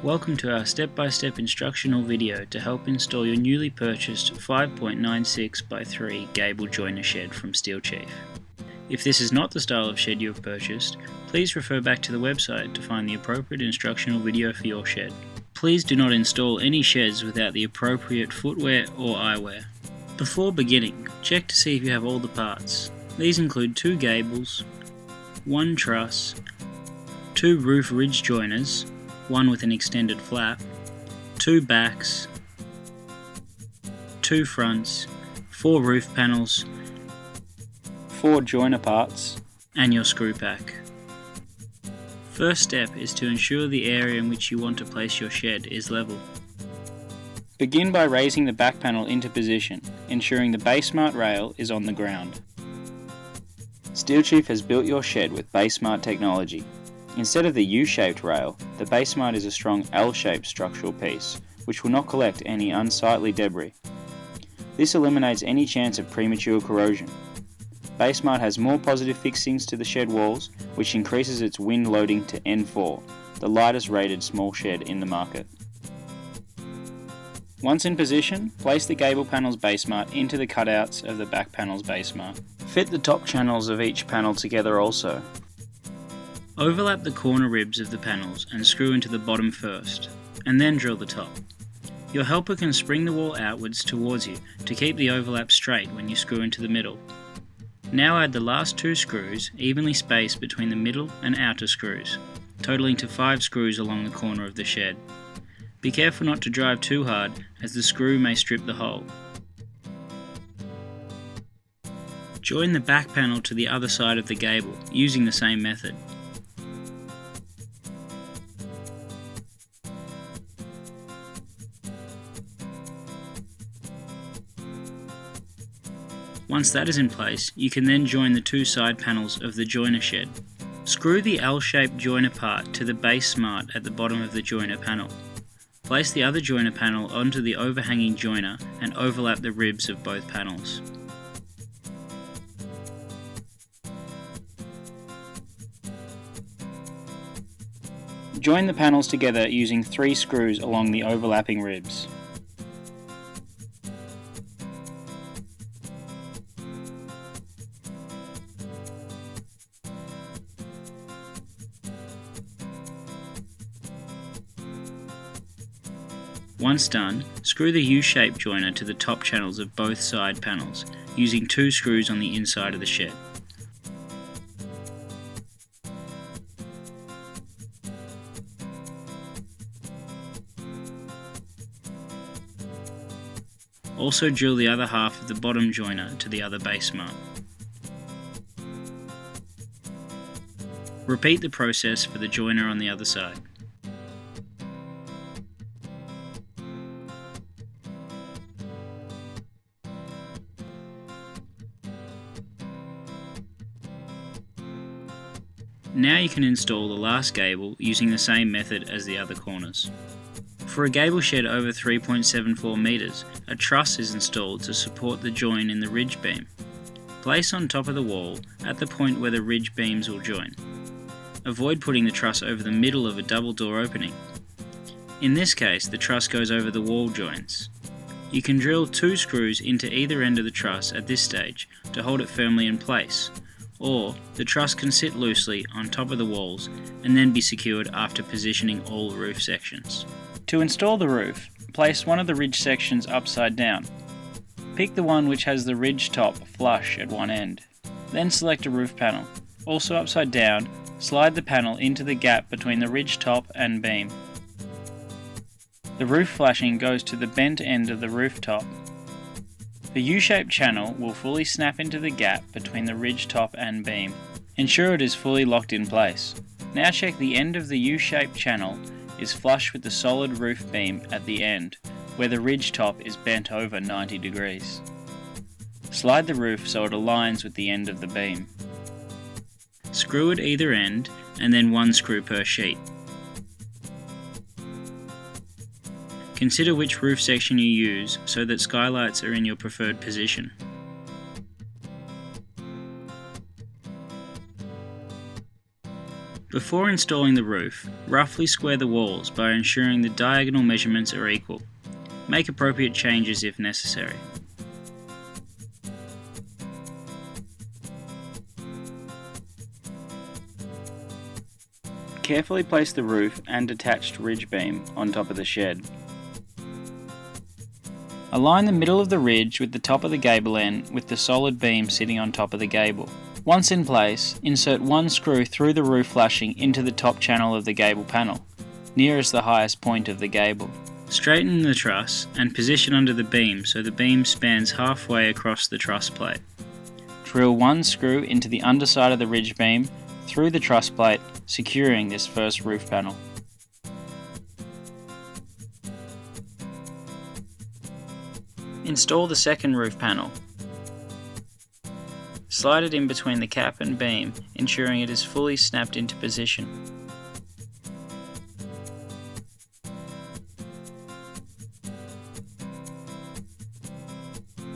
Welcome to our step-by-step instructional video to help install your newly purchased 5.96 by 3 gable joiner shed from Steel Chief. If this is not the style of shed you have purchased, please refer back to the website to find the appropriate instructional video for your shed. Please do not install any sheds without the appropriate footwear or eyewear. Before beginning, check to see if you have all the parts. These include 2 gables, 1 truss, 2 roof ridge joiners, one with an extended flap, 2 backs, 2 fronts, 4 roof panels, 4 joiner parts, and your screw pack. First step is to ensure the area in which you want to place your shed is level. Begin by raising the back panel into position, ensuring the BaseSmart rail is on the ground. Steel Chief has built your shed with BaseSmart technology. Instead of the U-shaped rail, the BaseSmart is a strong L-shaped structural piece, which will not collect any unsightly debris. This eliminates any chance of premature corrosion. BaseSmart has more positive fixings to the shed walls, which increases its wind loading to N4, the lightest rated small shed in the market. Once in position, place the gable panel's BaseSmart into the cutouts of the back panel's BaseSmart. Fit the top channels of each panel together also. Overlap the corner ribs of the panels and screw into the bottom first, and then drill the top. Your helper can spring the wall outwards towards you to keep the overlap straight when you screw into the middle. Now add the last 2 screws evenly spaced between the middle and outer screws, totaling to 5 screws along the corner of the shed. Be careful not to drive too hard, as the screw may strip the hole. Join the back panel to the other side of the gable using the same method. Once that is in place, you can then join the 2 side panels of the joiner shed. Screw the L-shaped joiner part to the BaseSmart at the bottom of the joiner panel. Place the other joiner panel onto the overhanging joiner and overlap the ribs of both panels. Join the panels together using 3 screws along the overlapping ribs. Once done, screw the U-shaped joiner to the top channels of both side panels, using 2 screws on the inside of the shed. Also drill the other half of the bottom joiner to the other BaseSmart. Repeat the process for the joiner on the other side. Now you can install the last gable using the same method as the other corners. For a gable shed over 3.74 metres, a truss is installed to support the join in the ridge beam. Place on top of the wall at the point where the ridge beams will join. Avoid putting the truss over the middle of a double door opening. In this case, the truss goes over the wall joints. You can drill 2 screws into either end of the truss at this stage to hold it firmly in place, or the truss can sit loosely on top of the walls and then be secured after positioning all roof sections. To install the roof, place one of the ridge sections upside down. Pick the one which has the ridge top flush at one end. Then select a roof panel. Also upside down, slide the panel into the gap between the ridge top and beam. The roof flashing goes to the bent end of the roof top. The U-shaped channel will fully snap into the gap between the ridge top and beam. Ensure it is fully locked in place. Now check the end of the U-shaped channel is flush with the solid roof beam at the end, where the ridge top is bent over 90 degrees. Slide the roof so it aligns with the end of the beam. Screw at either end and then 1 screw per sheet. Consider which roof section you use so that skylights are in your preferred position. Before installing the roof, roughly square the walls by ensuring the diagonal measurements are equal. Make appropriate changes if necessary. Carefully place the roof and attached ridge beam on top of the shed. Align the middle of the ridge with the top of the gable end with the solid beam sitting on top of the gable. Once in place, insert one screw through the roof flashing into the top channel of the gable panel, nearest the highest point of the gable. Straighten the truss and position under the beam so the beam spans halfway across the truss plate. Drill one screw into the underside of the ridge beam through the truss plate, securing this first roof panel. Install the second roof panel. Slide it in between the cap and beam, ensuring it is fully snapped into position.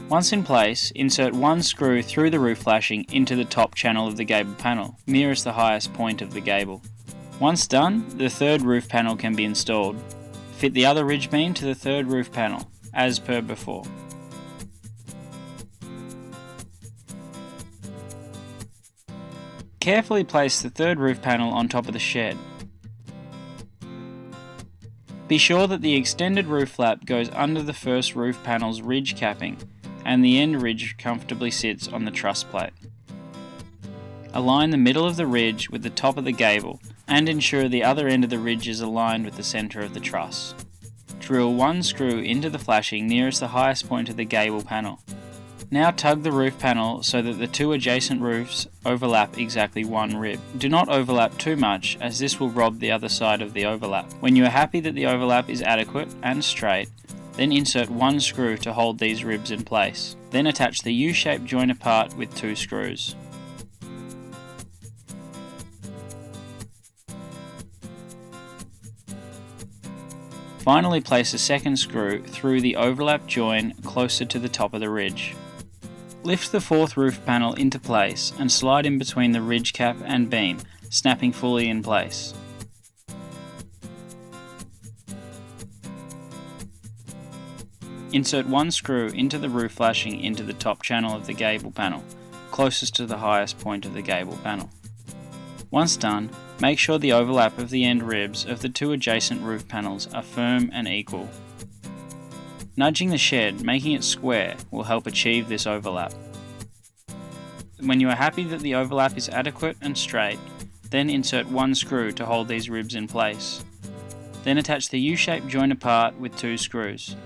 Once in place, insert one screw through the roof flashing into the top channel of the gable panel, nearest the highest point of the gable. Once done, the third roof panel can be installed. Fit the other ridge beam to the third roof panel, as per before. Carefully place the third roof panel on top of the shed. Be sure that the extended roof flap goes under the first roof panel's ridge capping and the end ridge comfortably sits on the truss plate. Align the middle of the ridge with the top of the gable and ensure the other end of the ridge is aligned with the centre of the truss. Drill one screw into the flashing nearest the highest point of the gable panel. Now tug the roof panel so that the two adjacent roofs overlap exactly one rib. Do not overlap too much, as this will rob the other side of the overlap. When you are happy that the overlap is adequate and straight, then insert one screw to hold these ribs in place. Then attach the U-shaped joiner part with two screws. Finally, place a second screw through the overlap join closer to the top of the ridge. Lift the fourth roof panel into place and slide in between the ridge cap and beam, snapping fully in place. Insert one screw into the roof flashing into the top channel of the gable panel, closest to the highest point of the gable panel. Once done, make sure the overlap of the end ribs of the two adjacent roof panels are firm and equal. Nudging the shed, making it square, will help achieve this overlap. When you are happy that the overlap is adequate and straight, then insert one screw to hold these ribs in place. Then attach the U-shaped joiner part with two screws.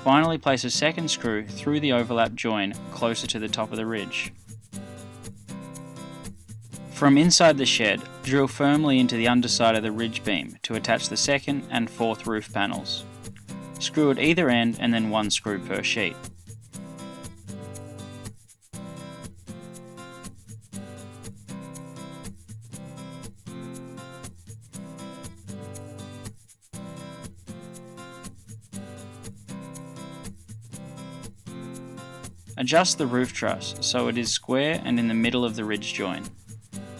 Finally, place a second screw through the overlap join closer to the top of the ridge. From inside the shed, drill firmly into the underside of the ridge beam to attach the second and fourth roof panels. Screw at either end and then one screw per sheet. Adjust the roof truss so it is square and in the middle of the ridge join.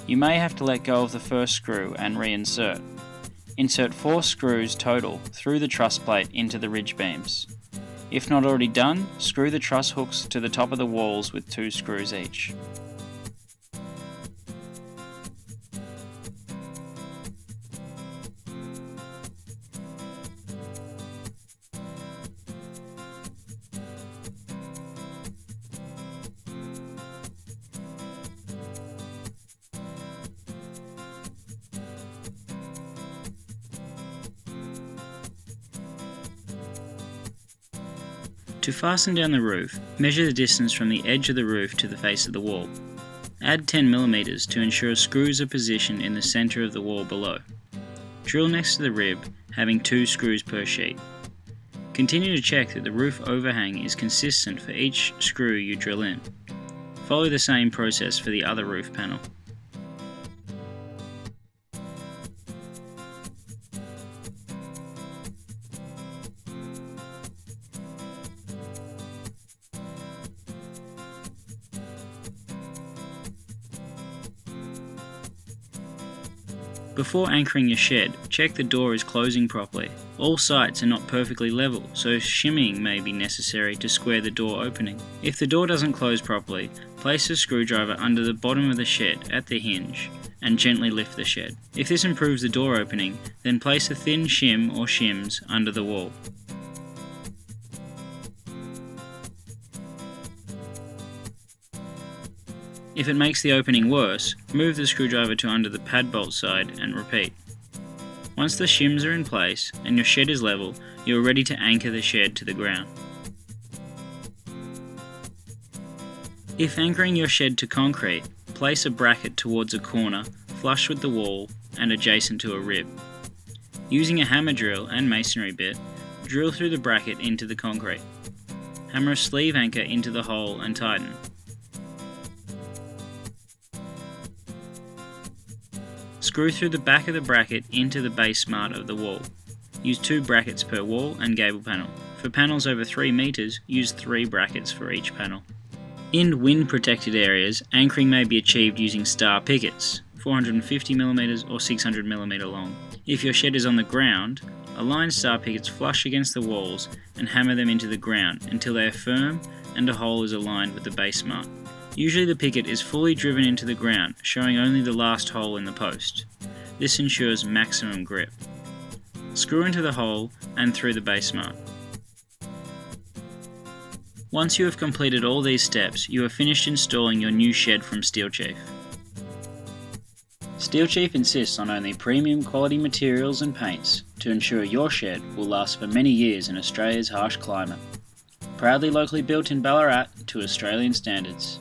You may have to let go of the first screw and reinsert. Insert 4 screws total through the truss plate into the ridge beams. If not already done, screw the truss hooks to the top of the walls with 2 screws each. To fasten down the roof, measure the distance from the edge of the roof to the face of the wall. Add 10 mm to ensure screws are positioned in the centre of the wall below. Drill next to the rib, having 2 screws per sheet. Continue to check that the roof overhang is consistent for each screw you drill in. Follow the same process for the other roof panel. Before anchoring your shed, check the door is closing properly. All sights are not perfectly level, so shimming may be necessary to square the door opening. If the door doesn't close properly, place a screwdriver under the bottom of the shed at the hinge and gently lift the shed. If this improves the door opening, then place a thin shim or shims under the wall. If it makes the opening worse, move the screwdriver to under the pad bolt side and repeat. Once the shims are in place and your shed is level, you are ready to anchor the shed to the ground. If anchoring your shed to concrete, place a bracket towards a corner, flush with the wall and adjacent to a rib. Using a hammer drill and masonry bit, drill through the bracket into the concrete. Hammer a sleeve anchor into the hole and tighten. Screw through the back of the bracket into the base smart of the wall. Use 2 brackets per wall and gable panel. For panels over 3 meters, use 3 brackets for each panel. In wind protected areas, anchoring may be achieved using star pickets, 450mm or 600mm long. If your shed is on the ground, align star pickets flush against the walls and hammer them into the ground until they are firm and a hole is aligned with the base smart. Usually the picket is fully driven into the ground, showing only the last hole in the post. This ensures maximum grip. Screw into the hole and through the base smart. Once you have completed all these steps, you are finished installing your new shed from Steel Chief. Steel Chief insists on only premium quality materials and paints to ensure your shed will last for many years in Australia's harsh climate. Proudly locally built in Ballarat to Australian standards.